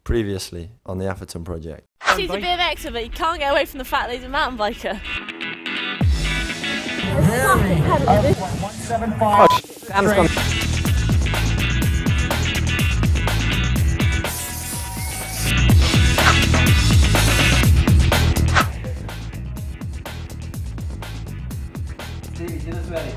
previously on the Atherton project. He's a BMXer, but he can't get away from the fact that he's a mountain biker. Anna's gone. Stevie, get us ready.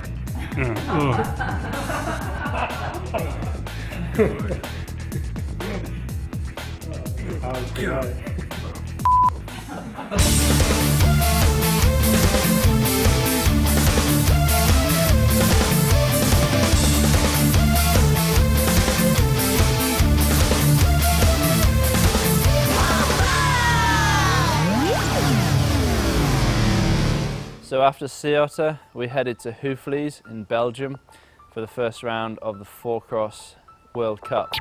So after Ceuta, we headed to Hofle in Belgium for the first round of the 4-cross World Cup.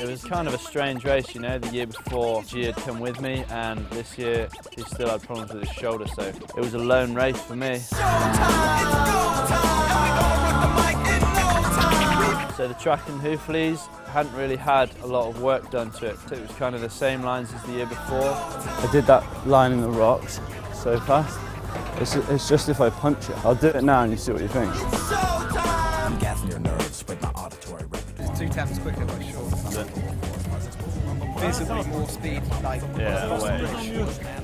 It was kind of a strange race, you know. The year before, G had come with me, and this year he still had problems with his shoulder, so it was a lone race for me. So the track in Hofle hadn't really had a lot of work done to it. It was kind of the same lines as the year before. I did that line in the rocks so fast. It's just if I punch it. I'll do it now and you see what you think. I'm gassing your nerves with my auditory repertoire. It's 2 times quicker by sure. Visibly more speed, like Yeah, way.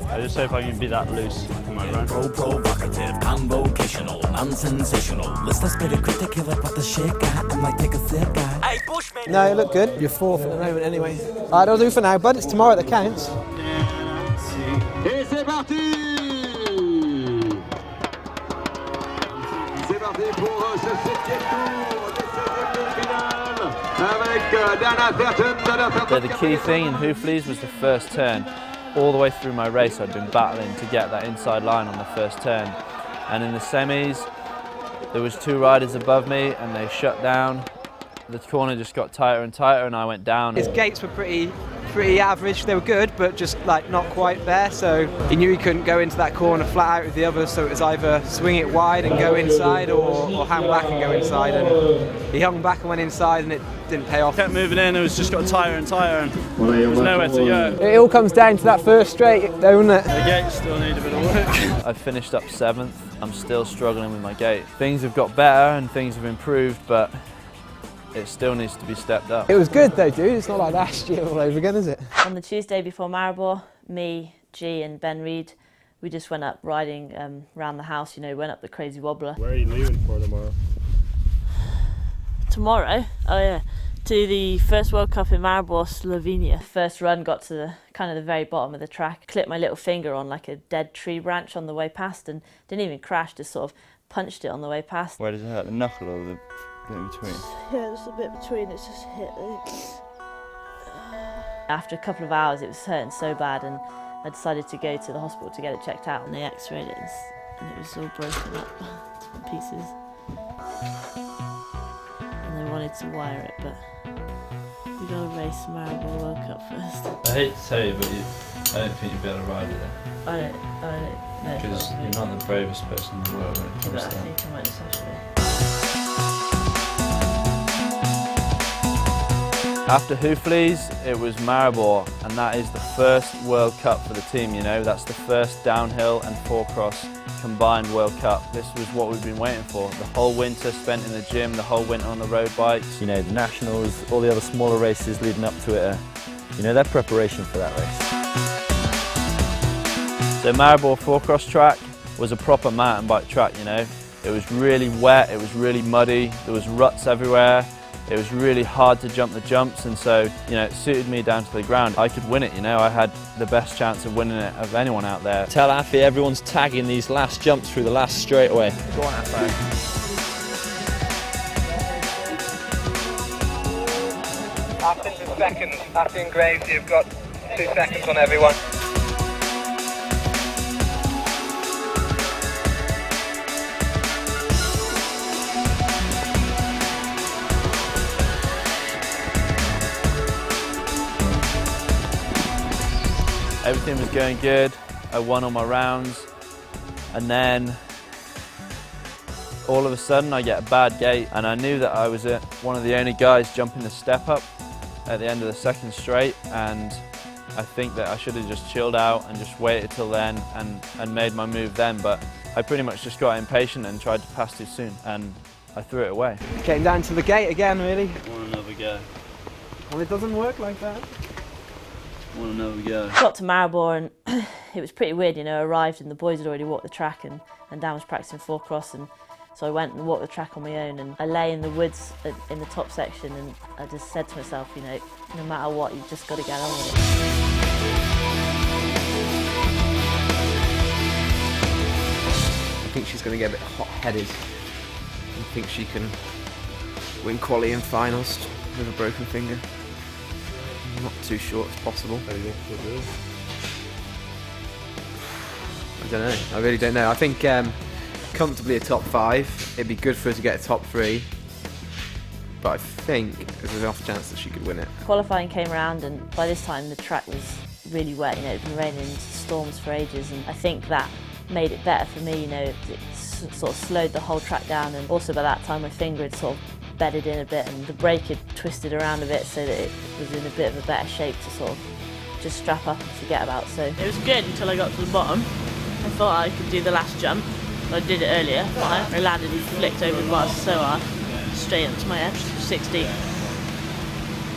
I just hope I can be that loose in my run. Provocative, convocational, non-sensational. Let's not spit a critical about the shit guy. I'm like, take a sip, guy. Hey, Bushman! No, you look good. You're 4th at the moment anyway. Alright, I'll do for now, bud. It's tomorrow that counts. Et c'est parti! C'est parti pour ce 7e tour des 16e tours finales avec Atherton. So the key thing in Hofle was the first turn. All the way through my race I'd been battling to get that inside line on the first turn. And in the semis, there was 2 riders above me and they shut down. The corner just got tighter and tighter and I went down. His gates were pretty average. They were good, but just like not quite there. So he knew he couldn't go into that corner flat out with the others. So it was either swing it wide and go inside, or hang back and go inside. And he hung back and went inside, and it didn't pay off. Kept moving in, it was just got tighter and tighter, and there was nowhere to go. It all comes down to that first straight, don't it? The gates still need a bit of work. I finished up 7th. I'm still struggling with my gait. Things have got better and things have improved, but it still needs to be stepped up. It was good though, dude. It's not like last year all over again, is it? On the Tuesday before Maribor, me, G and Ben Reed, we just went up riding around the house, you know, went up the crazy wobbler. Where are you leaving for tomorrow? Tomorrow? Oh yeah, to the first World Cup in Maribor, Slovenia. First run got to the kind of the very bottom of the track, clipped my little finger on like a dead tree branch on the way past and didn't even crash, just sort of punched it on the way past. Where does it hurt? The knuckle or the bit in between? Yeah, just a bit between, it's just hit. After a couple of hours it was hurting so bad and I decided to go to the hospital to get it checked out, and they x-rayed it and it was all broken up to pieces. And they wanted to wire it, but we got to race Maribor World Cup first. I hate to tell you, but I don't think you'd be able to ride it I don't know. because you're not the bravest person in the world when it But comes I to that. think I might especially. After Hofle, it was Maribor, and that is the first World Cup for the team, you know. That's the first downhill and 4-cross combined World Cup. This was what we've been waiting for. The whole winter spent in the gym, the whole winter on the road bikes. You know, the Nationals, all the other smaller races leading up to it, you know, their preparation for that race. So Maribor 4-cross track was a proper mountain bike track, you know. It was really wet, it was really muddy, there was ruts everywhere. It was really hard to jump the jumps, and so, you know, it suited me down to the ground. I could win it, you know, I had the best chance of winning it of anyone out there. Tell Affy everyone's tagging these last jumps through the last straightaway. Go on, Affy. Atherton's in second, Affy and Graves, you've got 2 seconds on everyone. Everything was going good. I won all my rounds, and then all of a sudden I get a bad gate, and I knew that I was one of the only guys jumping the step up at the end of the second straight, and I think that I should have just chilled out and just waited till then and made my move then, but I pretty much just got impatient and tried to pass too soon, and I threw it away. Getting down to the gate again, really. Want another go? Well, it doesn't work like that. Want another go? Got to Maribor and it was pretty weird, you know, arrived and the boys had already walked the track and Dan was practicing four cross, and so I went and walked the track on my own, and I lay in the woods in the top section, and I just said to myself, you know, no matter what, you've just got to get on with it. I think she's going to get a bit hot-headed and think she can win quali and finals with a broken finger. I'm not too sure it's possible. I don't know. I really don't know. I think comfortably a top 5. It'd be good for her to get a top 3. But I think there's an off chance that she could win it. Qualifying came around, and by this time the track was really wet. You know, it'd been raining in storms for ages, and I think that made it better for me. You know, it sort of slowed the whole track down, and also by that time my finger had sort of bedded in a bit, and the brake had twisted around a bit so that it was in a bit of a better shape to sort of just strap up and forget about. So it was good until I got to the bottom. I thought I could do the last jump. I did it earlier, but I landed and flicked over the bars so hard, straight onto my edge, 16.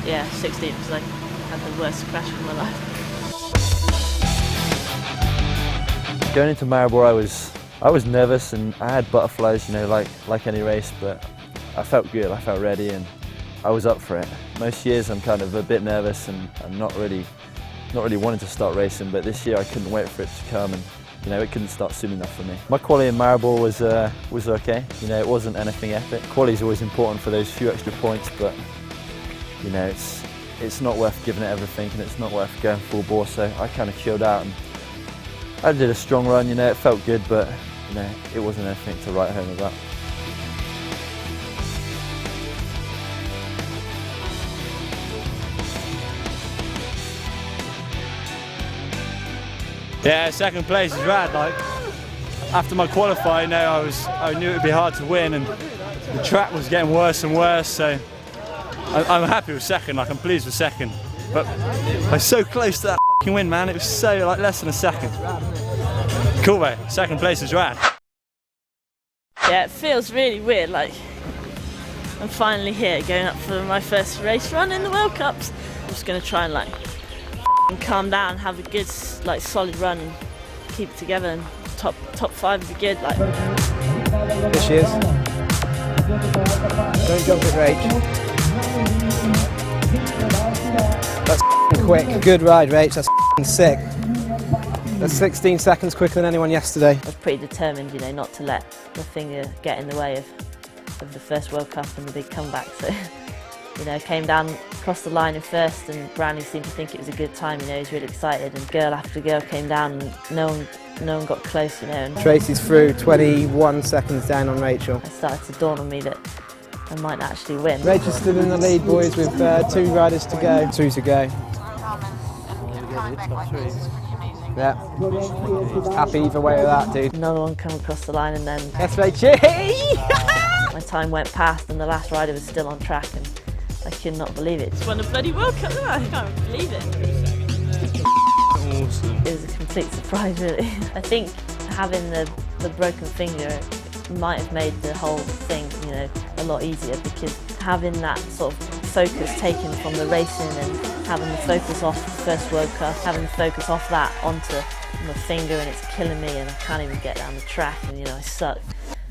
Yeah, 16, because I had the worst crash of my life. Going into Maribor, I was nervous and I had butterflies, you know, like any race, but I felt good, I felt ready, and I was up for it. Most years I'm kind of a bit nervous and I'm not really wanting to start racing, but this year I couldn't wait for it to come, and you know, it couldn't start soon enough for me. My quali in Maribor was okay. You know, it wasn't anything epic. Quali is always important for those few extra points, but you know, it's not worth giving it everything, and it's not worth going full bore. So I kind of chilled out and I did a strong run. You know, it felt good, but you know, it wasn't anything to write home about. Yeah, second place is rad. Like, after my qualifying, I knew it would be hard to win, and the track was getting worse and worse. So I'm happy with second. Like, I'm pleased with second. But I was so close to that f***ing win, man. It was so like less than a second. Cool, mate. Second place is rad. Yeah, it feels really weird. Like, I'm finally here, going up for my first race run in the World Cups. I'm just going to try and like calm down, have a good, like, solid run, and keep it together, and top 5 would be good. Like. There she is. Don't jump it, Rach. That's quick. Good ride, Rach. That's sick. That's 16 seconds quicker than anyone yesterday. I was pretty determined, you know, not to let the finger get in the way of the first World Cup and the big comeback. So, you know, came down, crossed the line in first, and Brownie seemed to think it was a good time. You know, he was really excited, and girl after girl came down, and no one got close. You know. And Tracy's through, 21 seconds down on Rachel. It started to dawn on me that I might actually win. Rachel's still in the lead, boys, with 2 riders to go. 2 to go. Yeah. Happy either way with that, dude. Another one come across the line, and then Yes, Rachel. my time went past, and the last rider was still on track, and I could not believe it. Just won a bloody World Cup, didn't I? I can't believe it. Awesome. It was a complete surprise, really. I think having the broken finger might have made the whole thing, you know, a lot easier, because having that sort of focus taken from the racing and having the focus off the first World Cup, having the focus off that onto my finger, and it's killing me, and I can't even get down the track, and you know, I suck.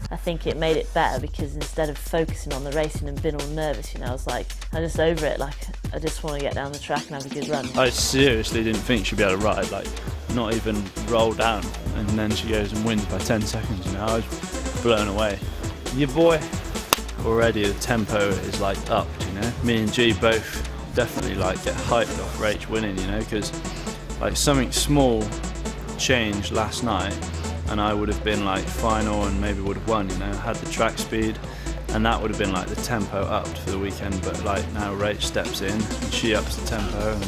I think it made it better, because instead of focusing on the racing and being all nervous, you know, I was like, I'm just over it. Like, I just want to get down the track and have a good run. I seriously didn't think she'd be able to ride, like, not even roll down, and then she goes and wins by 10 seconds, you know. I was blown away. Your boy, already the tempo is like upped, you know. Me and G both definitely like get hyped off Rach winning, you know, because like something small changed last night, and I would have been like final and maybe would have won, you know, had the track speed, and that would have been like the tempo upped for the weekend. But like now Rach steps in and she ups the tempo, and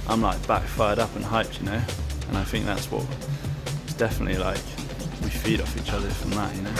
I'm like back fired up and hyped, you know. And I think that's what it's definitely like, we feed off each other from that, you know.